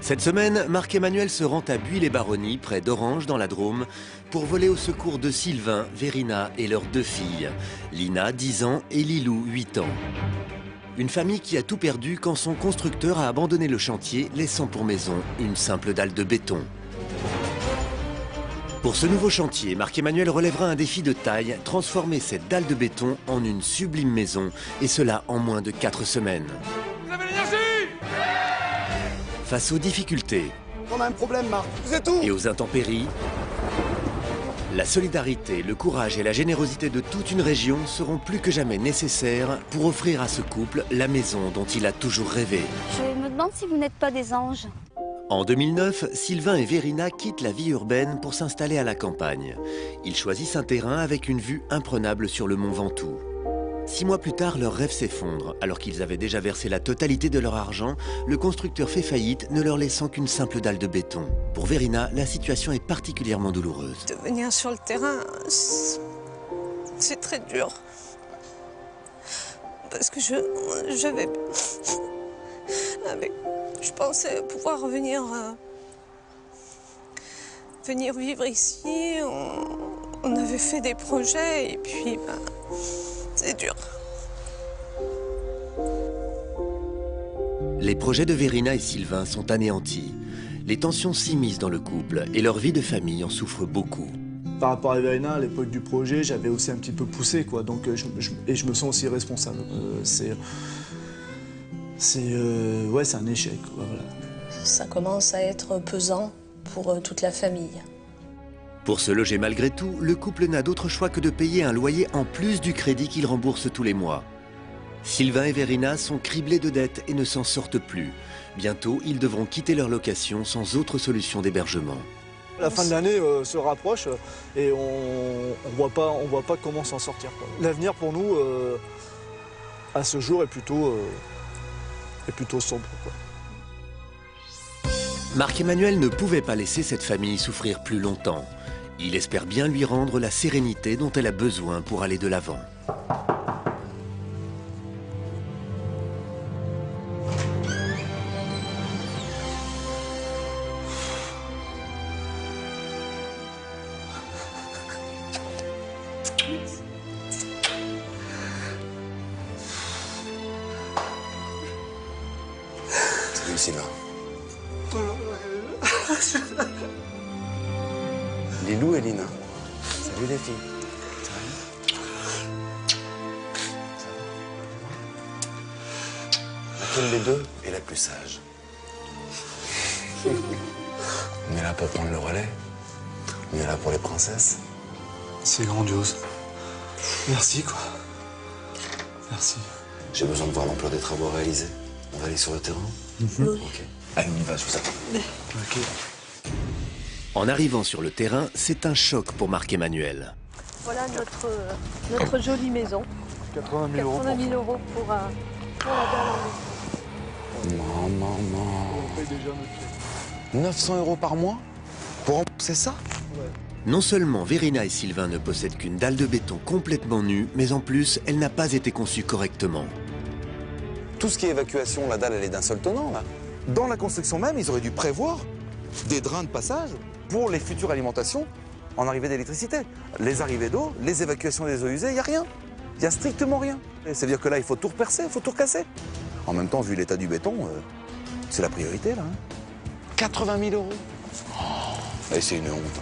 Cette semaine, Marc-Emmanuel se rend à Buis-les-Baronnies, près d'Orange, dans la Drôme, pour voler au secours de Sylvain, Verina et leurs deux filles, Lina, 10 ans, et Lilou, 8 ans. Une famille qui a tout perdu quand son constructeur a abandonné le chantier, laissant pour maison une simple dalle de béton. Pour ce nouveau chantier, Marc-Emmanuel relèvera un défi de taille, transformer cette dalle de béton en une sublime maison, et cela en moins de 4 semaines. Vous avez l'énergie! Face aux difficultés On a un problème, Marc. Vous êtes où? et aux intempéries, la solidarité, le courage et la générosité de toute une région seront plus que jamais nécessaires pour offrir à ce couple la maison dont il a toujours rêvé. Je me demande si vous n'êtes pas des anges. En 2009, Sylvain et Verina quittent la vie urbaine pour s'installer à la campagne. Ils choisissent un terrain avec une vue imprenable sur le mont Ventoux. 6 mois plus tard, leur rêve s'effondre. Alors qu'ils avaient déjà versé la totalité de leur argent, le constructeur fait faillite, ne leur laissant qu'une simple dalle de béton. Pour Verina, la situation est particulièrement douloureuse. De venir sur le terrain, c'est très dur. Parce que je pensais pouvoir venir vivre ici. On avait fait des projets et puis c'est dur. Les projets de Verina et Sylvain sont anéantis. Les tensions s'immiscent dans le couple et leur vie de famille en souffre beaucoup. Par rapport à Verina, à l'époque du projet, j'avais aussi un petit peu poussé, quoi. Donc, je me sens aussi responsable. Ouais, c'est un échec, quoi, voilà. Ça commence à être pesant pour toute la famille. Pour se loger malgré tout, le couple n'a d'autre choix que de payer un loyer en plus du crédit qu'ils remboursent tous les mois. Sylvain et Verina sont criblés de dettes et ne s'en sortent plus. Bientôt, ils devront quitter leur location sans autre solution d'hébergement. La fin de l'année se rapproche et on voit pas comment s'en sortir, quoi. L'avenir pour nous, à ce jour, est plutôt sombre, quoi. Marc-Emmanuel ne pouvait pas laisser cette famille souffrir plus longtemps. Il espère bien lui rendre la sérénité dont elle a besoin pour aller de l'avant. Salut Sylvain. Lilou et Lina. Salut les filles. Ça va? Laquelle des deux est la plus sage? On est là pour prendre le relais. On est là pour les princesses. C'est grandiose. Merci, quoi. Merci. J'ai besoin de voir l'ampleur des travaux réalisés. On va aller sur le terrain? Ok. Allez, on y va, je vous attends. Ok. En arrivant sur le terrain, c'est un choc pour Marc-Emmanuel. Voilà notre jolie maison. 80 000 euros. 80 000 euros pour la dalle en béton. Maman. On paye déjà notre pied. 900 € par mois? Pour rembourser ça? Non seulement Verina et Sylvain ne possèdent qu'une dalle de béton complètement nue, mais en plus, elle n'a pas été conçue correctement. Tout ce qui est évacuation, la dalle, elle est d'un seul tenant, là. Dans la construction même, ils auraient dû prévoir des drains de passage pour les futures alimentations en arrivée d'électricité. Les arrivées d'eau, les évacuations des eaux usées, il n'y a rien. Il n'y a strictement rien. C'est-à-dire que là, il faut tout repercer, il faut tout recasser. En même temps, vu l'état du béton, c'est la priorité, là. 80 000 €. Oh, et c'est une honte.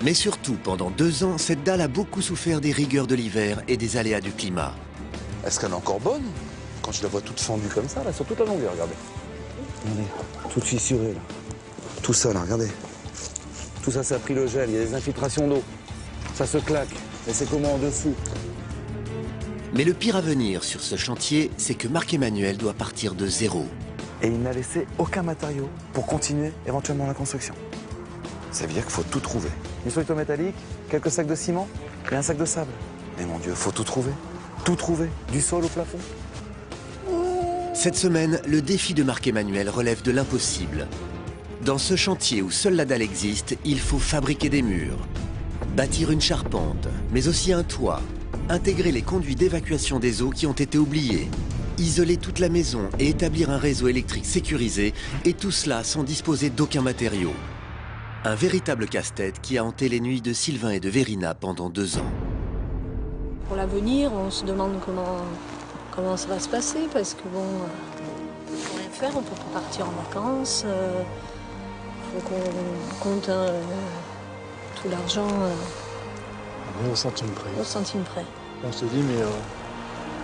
Mais surtout, pendant 2 ans, cette dalle a beaucoup souffert des rigueurs de l'hiver et des aléas du climat. Est-ce qu'elle est encore bonne? Quand je la vois toute fendue comme ça, là, sur toute la longueur, regardez. Regardez, toute fissurée, là. Tout ça, là, regardez. Tout ça, ça a pris le gel, il y a des infiltrations d'eau. Ça se claque, et c'est comment en dessous? Mais le pire à venir sur ce chantier, c'est que Marc-Emmanuel doit partir de zéro. Et il n'a laissé aucun matériau pour continuer éventuellement la construction. Ça veut dire qu'il faut tout trouver. Une structure métallique, quelques sacs de ciment et un sac de sable. Mais mon Dieu, faut tout trouver. Tout trouver, du sol au plafond. Cette semaine, le défi de Marc-Emmanuel relève de l'impossible. Dans ce chantier où seule la dalle existe, il faut fabriquer des murs, bâtir une charpente, mais aussi un toit, intégrer les conduits d'évacuation des eaux qui ont été oubliés, Isoler toute la maison et établir un réseau électrique sécurisé, et tout cela sans disposer d'aucun matériau. Un véritable casse-tête qui a hanté les nuits de Sylvain et de Verina pendant 2 ans. Pour l'avenir, on se demande comment ça va se passer, parce que bon, on peut rien faire, on peut pas partir en vacances, faut qu'on compte tout l'argent Au centime près. au centime près. On se dit, mais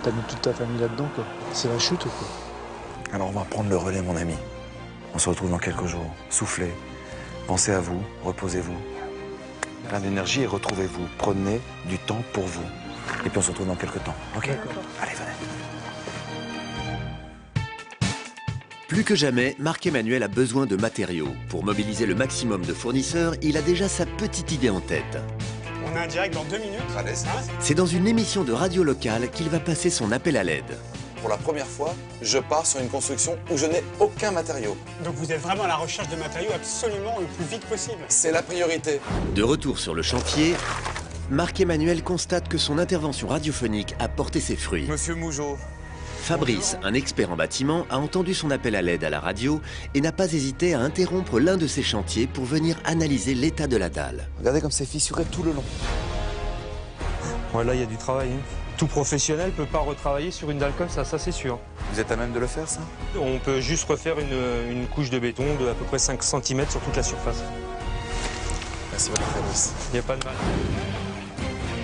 t'as mis toute ta famille là-dedans, quoi. C'est la chute, quoi. Alors on va prendre le relais, mon ami. On se retrouve dans quelques jours. Soufflez, pensez à vous, reposez-vous. Plein d'énergie et retrouvez-vous. Prenez du temps pour vous. Et puis on se retrouve dans quelques temps, ok? D'accord. Allez, venez. Plus que jamais, Marc-Emmanuel a besoin de matériaux. Pour mobiliser le maximum de fournisseurs, il a déjà sa petite idée en tête. On a un direct dans 2 minutes. Allez, c'est parti. C'est dans une émission de radio locale qu'il va passer son appel à l'aide. Pour la première fois, je pars sur une construction où je n'ai aucun matériau. Donc vous êtes vraiment à la recherche de matériaux absolument le plus vite possible. C'est la priorité. De retour sur le chantier, Marc-Emmanuel constate que son intervention radiophonique a porté ses fruits. Monsieur Mougeot. Fabrice, un expert en bâtiment, a entendu son appel à l'aide à la radio et n'a pas hésité à interrompre l'un de ses chantiers pour venir analyser l'état de la dalle. Regardez comme c'est fissuré tout le long. Ouais, là, il y a du travail. Tout professionnel ne peut pas retravailler sur une dalle comme ça c'est sûr. Vous êtes à même de le faire, ça? On peut juste refaire une couche de béton de à peu près 5 cm sur toute la surface. Merci beaucoup, Fabrice. Il n'y a pas de mal.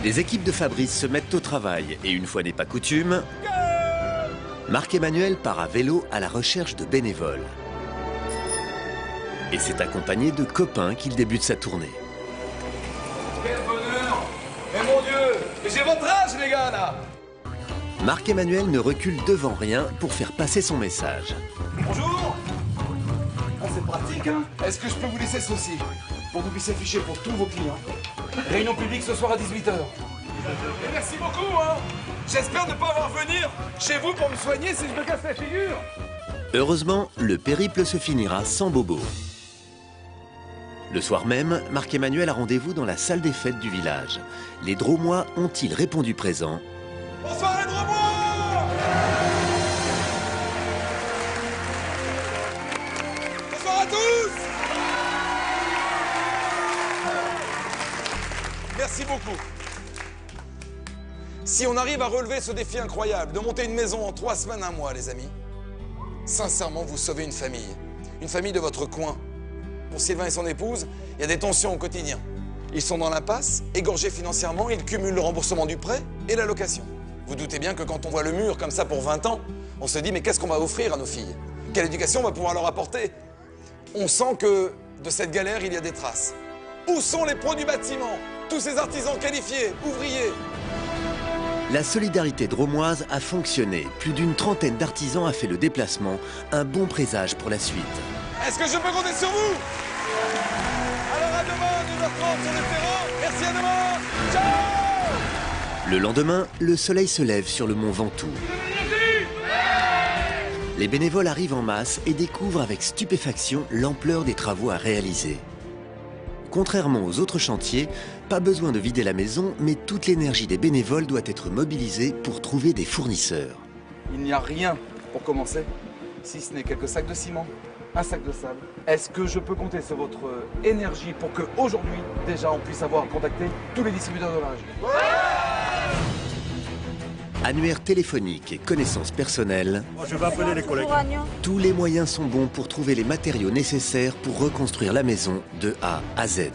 Les équipes de Fabrice se mettent au travail et une fois n'est pas coutume, Marc-Emmanuel part à vélo à la recherche de bénévoles. Et c'est accompagné de copains qu'il débute sa tournée. Quel bonheur! Mais mon Dieu! J'ai votre âge, les gars, là! Marc-Emmanuel ne recule devant rien pour faire passer son message. Bonjour! Ah, c'est pratique, hein? Est-ce que je peux vous laisser ceci? Pour que vous puissiez afficher pour tous vos clients. Réunion publique ce soir à 18h. Et merci beaucoup, hein! J'espère ne pas avoir venir chez vous pour me soigner si je me casse la figure! Heureusement, le périple se finira sans bobo. Le soir même, Marc-Emmanuel a rendez-vous dans la salle des fêtes du village. Les Dromois ont-ils répondu présents? Bonsoir les Dromois! Bonsoir à tous! Merci beaucoup. Si on arrive à relever ce défi incroyable de monter une maison en 3 semaines, 1 mois, les amis, sincèrement, vous sauvez une famille de votre coin. Pour Sylvain et son épouse, il y a des tensions au quotidien. Ils sont dans l'impasse, égorgés financièrement, ils cumulent le remboursement du prêt et la location. Vous doutez bien que quand on voit le mur comme ça pour 20 ans, on se dit mais qu'est-ce qu'on va offrir à nos filles? Quelle éducation on va pouvoir leur apporter? On sent que de cette galère, il y a des traces. Où sont les pros du bâtiment? Tous ces artisans qualifiés, ouvriers? La solidarité dromoise a fonctionné. Plus d'une trentaine d'artisans a fait le déplacement. Un bon présage pour la suite. Est-ce que je peux compter sur vous? Alors à demain, 12h30 sur le terrain. Merci, à demain. Ciao! Le lendemain, le soleil se lève sur le mont Ventoux. Les bénévoles arrivent en masse et découvrent avec stupéfaction l'ampleur des travaux à réaliser. Contrairement aux autres chantiers, pas besoin de vider la maison, mais toute l'énergie des bénévoles doit être mobilisée pour trouver des fournisseurs. Il n'y a rien pour commencer, si ce n'est quelques sacs de ciment, un sac de sable. Est-ce que je peux compter sur votre énergie pour qu'aujourd'hui, déjà, on puisse avoir contacté tous les distributeurs de la région? Annuaire téléphonique et connaissances personnelles, Je vais appeler les collègues. tous les moyens sont bons pour trouver les matériaux nécessaires pour reconstruire la maison de A à Z.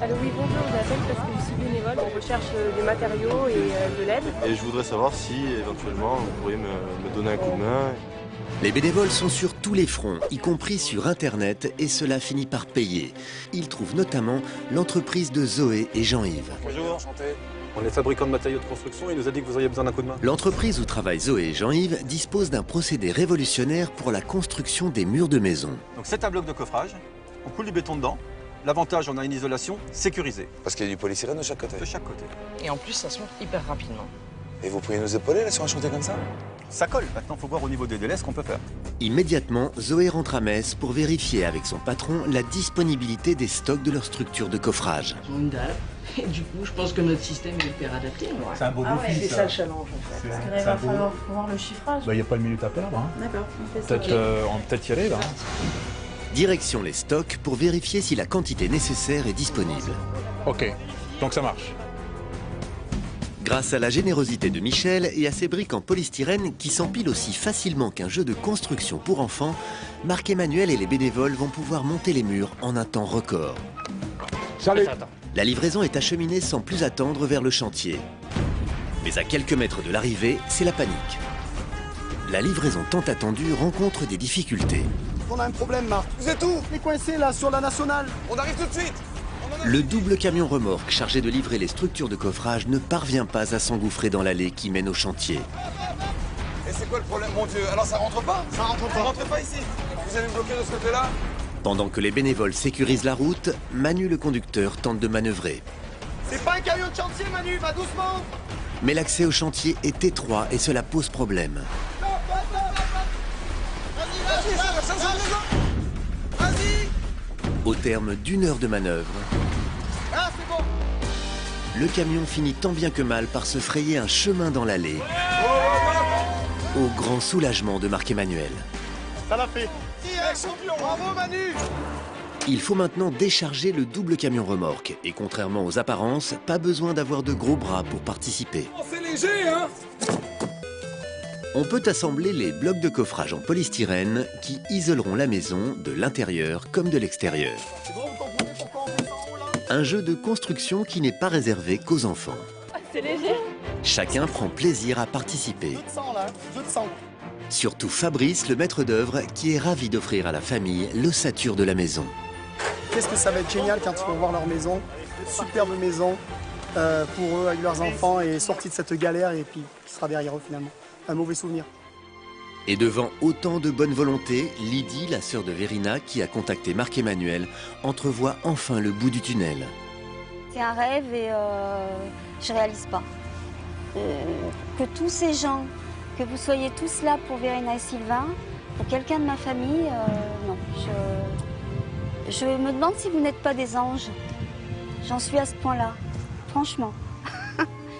Allô, oui, bonjour, je vous appelle parce que je suis bénévole, on recherche des matériaux et de l'aide. Et je voudrais savoir si, éventuellement, vous pourriez me donner un coup de main. Les bénévoles sont sur tous les fronts, y compris sur Internet, et cela finit par payer. Ils trouvent notamment l'entreprise de Zoé et Jean-Yves. Bonjour. Enchanté. On est fabricant de matériaux de construction, il nous a dit que vous auriez besoin d'un coup de main. L'entreprise où travaillent Zoé et Jean-Yves dispose d'un procédé révolutionnaire pour la construction des murs de maison. Donc c'est un bloc de coffrage, on coule du béton dedans. L'avantage, on a une isolation sécurisée. Parce qu'il y a du polystyrène de chaque côté. De chaque côté. Et en plus, ça se monte hyper rapidement. Et vous pourriez nous épauler là sur un chantier comme ça? Ça colle. Maintenant, il faut voir au niveau des délais ce qu'on peut faire. Immédiatement, Zoé rentre à Metz pour vérifier avec son patron la disponibilité des stocks de leur structure de coffrage. Ils ont une dalle. Et du coup, je pense que notre système est hyper adapté. C'est un beau défi. C'est ça le challenge en fait. Parce que là, il va falloir voir le chiffrage. Il n'y a pas de minute à perdre. Hein. D'accord, on fait ça. On peut peut-être y aller là. Direction les stocks pour vérifier si la quantité nécessaire est disponible. Ok, donc ça marche. Grâce à la générosité de Michel et à ses briques en polystyrène qui s'empilent aussi facilement qu'un jeu de construction pour enfants, Marc-Emmanuel et les bénévoles vont pouvoir monter les murs en un temps record. Salut. La livraison est acheminée sans plus attendre vers le chantier. Mais à quelques mètres de l'arrivée, c'est la panique. La livraison tant attendue rencontre des difficultés. On a un problème, Marc. Vous êtes où? On est coincé là, sur la nationale. On arrive tout de suite. Le double camion remorque chargé de livrer les structures de coffrage ne parvient pas à s'engouffrer dans l'allée qui mène au chantier. Et c'est quoi le problème, mon Dieu? Alors ça rentre pas? Ça rentre pas. Ça rentre pas ici? Vous allez me bloquer de ce côté-là? Pendant que les bénévoles sécurisent la route, Manu le conducteur tente de manœuvrer. C'est pas un camion de chantier, Manu, va doucement. Mais l'accès au chantier est étroit et cela pose problème. Vas-y. Au terme d'une heure de manœuvre, Ah, c'est bon. le camion finit tant bien que mal par se frayer un chemin dans l'allée. Au grand soulagement de Marc-Emmanuel. Ça l'a fait. Champion, bravo Manu. Il faut maintenant décharger le double camion remorque. Et contrairement aux apparences, pas besoin d'avoir de gros bras pour participer. Oh, c'est léger, hein? On peut assembler les blocs de coffrage en polystyrène qui isoleront la maison de l'intérieur comme de l'extérieur. C'est bon, vous comprenez pourquoi on fait ça en haut là? Un jeu de construction qui n'est pas réservé qu'aux enfants. C'est léger. Chacun prend plaisir à participer. Jeu de sang là, jeu de sang. Surtout Fabrice, le maître d'œuvre, qui est ravi d'offrir à la famille l'ossature de la maison. Qu'est-ce que ça va être génial quand ils vont voir leur maison. Superbe maison pour eux, avec leurs enfants, et sortis de cette galère, et puis qui sera derrière eux finalement. Un mauvais souvenir. Et devant autant de bonne volonté, Lydie, la sœur de Verina, qui a contacté Marc-Emmanuel, entrevoit enfin le bout du tunnel. C'est un rêve et je réalise pas. Que tous ces gens, que vous soyez tous là pour Verina et Sylvain, pour quelqu'un de ma famille, non. Je me demande si vous n'êtes pas des anges. J'en suis à ce point-là, franchement.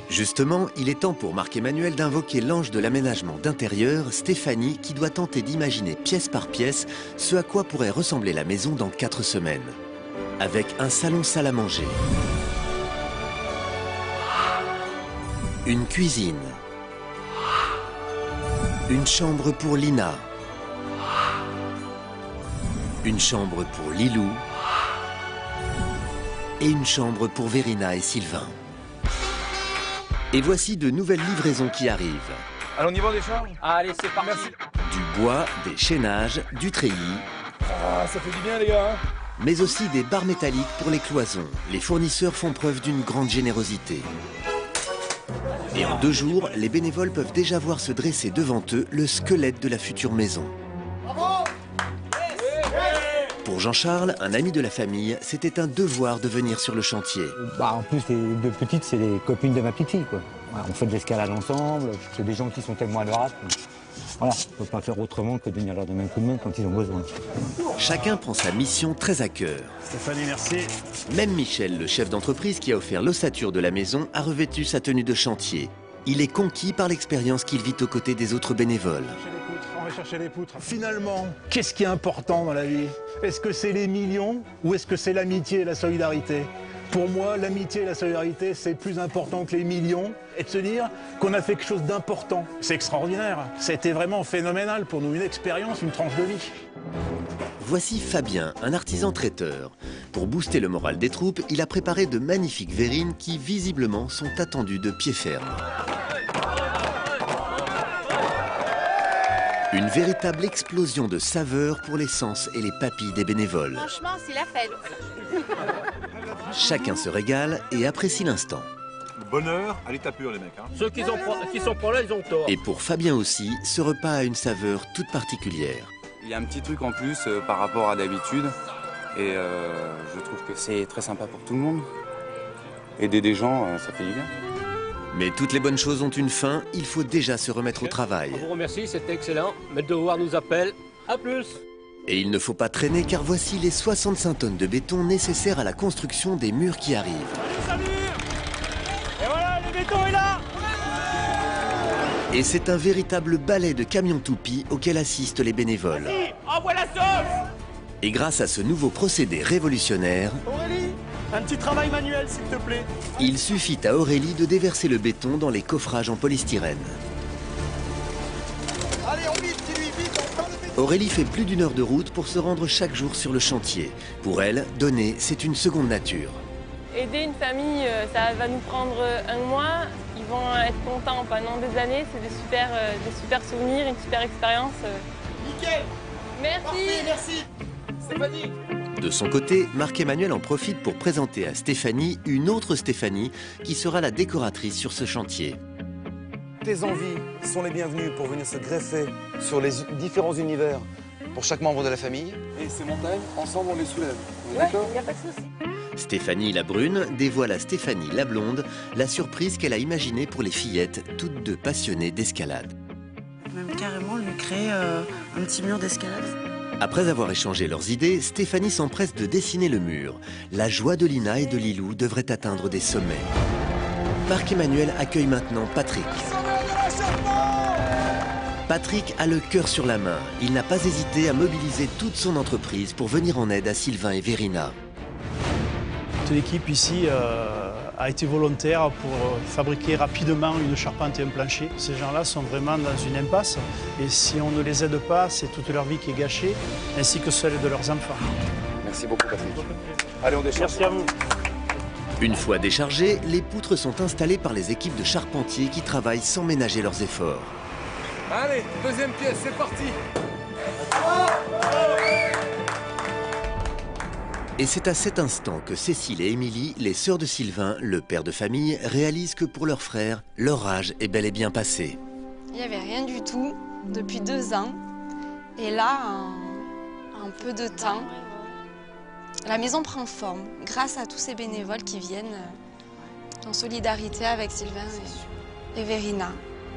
Justement, il est temps pour Marc-Emmanuel d'invoquer l'ange de l'aménagement d'intérieur, Stéphanie, qui doit tenter d'imaginer pièce par pièce ce à quoi pourrait ressembler la maison dans 4 semaines. Avec un salon salle à manger, une cuisine, une chambre pour Lina, une chambre pour Lilou et une chambre pour Verina et Sylvain. Et voici de nouvelles livraisons qui arrivent. Alors, on y va des charges? Allez, c'est parti. Du bois, des chaînages, du treillis, Ah, ça fait du bien, les gars. mais aussi des barres métalliques pour les cloisons. Les fournisseurs font preuve d'une grande générosité. Et en 2 jours, les bénévoles peuvent déjà voir se dresser devant eux le squelette de la future maison. Bravo. Pour Jean-Charles, un ami de la famille, c'était un devoir de venir sur le chantier. En plus, les 2 petites, c'est les copines de ma petite fille, quoi. Voilà, on fait de l'escalade ensemble, c'est des gens qui sont tellement adorables. Voilà, on ne peut pas faire autrement que de venir leur donner un coup de main quand ils ont besoin. Chacun prend sa mission très à cœur. Stéphanie, merci. Même Michel, le chef d'entreprise qui a offert l'ossature de la maison, a revêtu sa tenue de chantier. Il est conquis par l'expérience qu'il vit aux côtés des autres bénévoles. On va chercher les poutres. Finalement, qu'est-ce qui est important dans la vie? Est-ce que c'est les millions ou est-ce que c'est l'amitié et la solidarité? Pour moi, l'amitié et la solidarité, c'est plus important que les millions. Et de se dire qu'on a fait quelque chose d'important. C'est extraordinaire. C'était vraiment phénoménal pour nous. Une expérience, une tranche de vie. Voici Fabien, un artisan traiteur. Pour booster le moral des troupes, il a préparé de magnifiques verrines qui, visiblement, sont attendues de pied ferme. Une véritable explosion de saveurs pour les sens et les papilles des bénévoles. Franchement, c'est la fête. Chacun se régale et apprécie l'instant. Bonheur à l'état pur, les mecs. Hein. Ceux qui sont pas là, ils ont tort. Et pour Fabien aussi, ce repas a une saveur toute particulière. Il y a un petit truc en plus par rapport à d'habitude. Et je trouve que c'est très sympa pour tout le monde. Aider des gens, ça fait du bien. Mais toutes les bonnes choses ont une fin, il faut déjà se remettre au travail. Je vous remercie, c'était excellent. Maître Devoir nous appelle. À plus. Et il ne faut pas traîner car voici les 65 tonnes de béton nécessaires à la construction des murs qui arrivent. Salut. Et voilà, le béton est là. Et c'est un véritable ballet de camions toupies auquel assistent les bénévoles. Vas-y, envoie la sauce. Et grâce à ce nouveau procédé révolutionnaire, Aurélie, un petit travail manuel s'il te plaît. il suffit à Aurélie de déverser le béton dans les coffrages en polystyrène. Allez, on vite, dis-lui, vite, on prend le béton. Aurélie fait plus d'1 heure de route pour se rendre chaque jour sur le chantier. Pour elle, donner, c'est une seconde nature. Aider une famille, ça va nous prendre 1 mois. Ils vont être contents pendant des années. C'est des super souvenirs, une super expérience. Nickel. Merci. Parfait, merci. Stéphanie. De son côté, Marc-Emmanuel en profite pour présenter à Stéphanie une autre Stéphanie qui sera la décoratrice sur ce chantier. Tes envies sont les bienvenues pour venir se greffer sur les différents univers Pour chaque membre de la famille. Et ces montagnes, ensemble on les soulève. Ouais, il n'y a pas de souci. Stéphanie la brune dévoile à Stéphanie la blonde la surprise qu'elle a imaginée pour les fillettes, toutes deux passionnées d'escalade. Même carrément lui créer un petit mur d'escalade. Après avoir échangé leurs idées, Stéphanie s'empresse de dessiner le mur. La joie de Lina et de Lilou devrait atteindre des sommets. Marc-Emmanuel accueille maintenant Patrick. Patrick a le cœur sur la main. Il n'a pas hésité à mobiliser toute son entreprise pour venir en aide à Sylvain et Verina. Toute l'équipe ici a été volontaire pour fabriquer rapidement une charpente et un plancher. Ces gens-là sont vraiment dans une impasse et si on ne les aide pas, c'est toute leur vie qui est gâchée, ainsi que celle de leurs enfants. Merci beaucoup Patrick. Allez, on décharge. Merci à vous. Une fois déchargées, les poutres sont installées par les équipes de charpentiers qui travaillent sans ménager leurs efforts. Allez, deuxième pièce, c'est parti. Et c'est à cet instant que Cécile et Émilie, les sœurs de Sylvain, le père de famille, réalisent que pour leur frère, leur âge est bel et bien passé. Il n'y avait rien du tout depuis 2 ans. Et là, en peu de temps, la maison prend forme grâce à tous ces bénévoles qui viennent en solidarité avec Sylvain et Verina.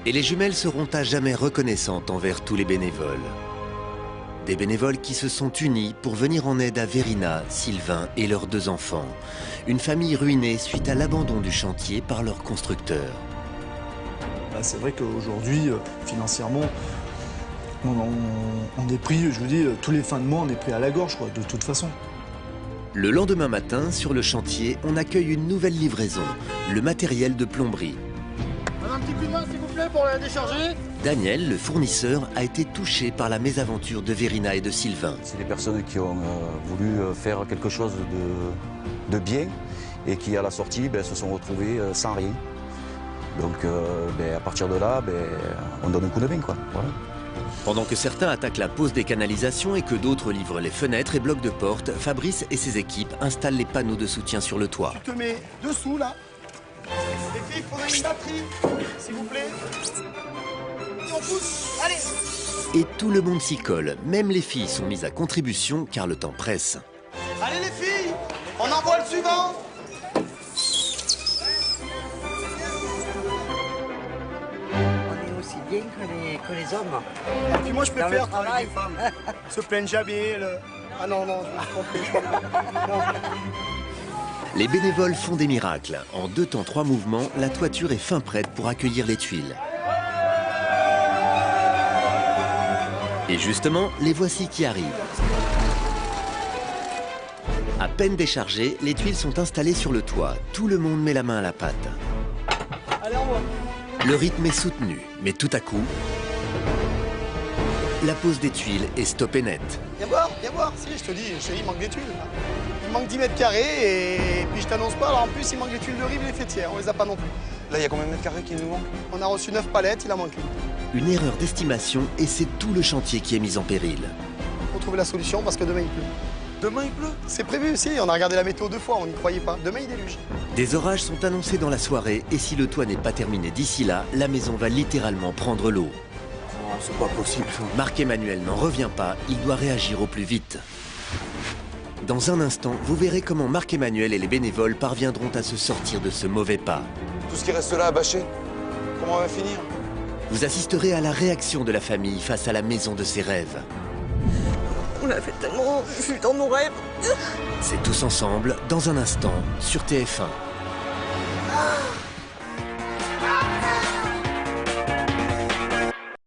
Et les jumelles seront à jamais reconnaissantes envers tous les bénévoles. Des bénévoles qui se sont unis pour venir en aide à Verina, Sylvain et leurs 2 enfants. Une famille ruinée suite à l'abandon du chantier par leur constructeur. C'est vrai qu'aujourd'hui, financièrement, on est pris, je vous dis, tous les fins de mois, on est pris à la gorge, quoi, de toute façon. Le lendemain matin, sur le chantier, on accueille une nouvelle livraison, le matériel de plomberie. Un petit coup de main, s'il vous plaît, pour la décharger. Daniel, le fournisseur, a été touché par la mésaventure de Verina et de Sylvain. C'est des personnes qui ont voulu faire quelque chose de bien et qui, à la sortie, se sont retrouvées sans rien. Donc, à partir de là, on donne un coup de main, quoi. Voilà. Pendant que certains attaquent la pose des canalisations et que d'autres livrent les fenêtres et blocs de porte, Fabrice et ses équipes installent les panneaux de soutien sur le toit. Tu te mets dessous, là. Les filles, il faudrait une batterie, s'il vous plaît. Et on pousse, allez. Et tout le monde s'y colle, même les filles sont mises à contribution car le temps presse. Allez les filles, on envoie le suivant. Aussi bien que les hommes. Et puis moi je Dans préfère le travail. les femmes se plaignent jamais. Ah non, non, je me suis trompé. Les bénévoles font des miracles. En 2 temps 3 mouvements, la toiture est fin prête pour accueillir les tuiles. Et justement, les voici qui arrivent. À peine déchargées, les tuiles sont installées sur le toit. Tout le monde met la main à la pâte. Allez, on voit. Le rythme est soutenu, mais tout à coup, la pose des tuiles est stoppée net. Viens voir, si, je te dis, chérie, il manque des tuiles. Là. Il manque 10 mètres carrés et puis je t'annonce pas, alors en plus il manque des tuiles de rive et les fêtières, on les a pas non plus. Là, il y a combien de mètres carrés qui nous manquent? On a reçu 9 palettes, il en manque une. Une erreur d'estimation et c'est tout le chantier qui est mis en péril. Faut trouver la solution parce que demain il pleut. Demain il pleut? C'est prévu aussi, on a regardé la météo 2 fois, on n'y croyait pas. Demain il déluge. Des orages sont annoncés dans la soirée et si le toit n'est pas terminé d'ici là, la maison va littéralement prendre l'eau. Oh, c'est pas possible. Marc-Emmanuel n'en revient pas, il doit réagir au plus vite. Dans un instant, vous verrez comment Marc-Emmanuel et les bénévoles parviendront à se sortir de ce mauvais pas. Tout ce qui reste là à bâcher, comment on va finir? Vous assisterez à la réaction de la famille face à la maison de ses rêves. On l'avait tellement vu dans nos rêves. C'est Tous ensemble, dans un instant, sur TF1.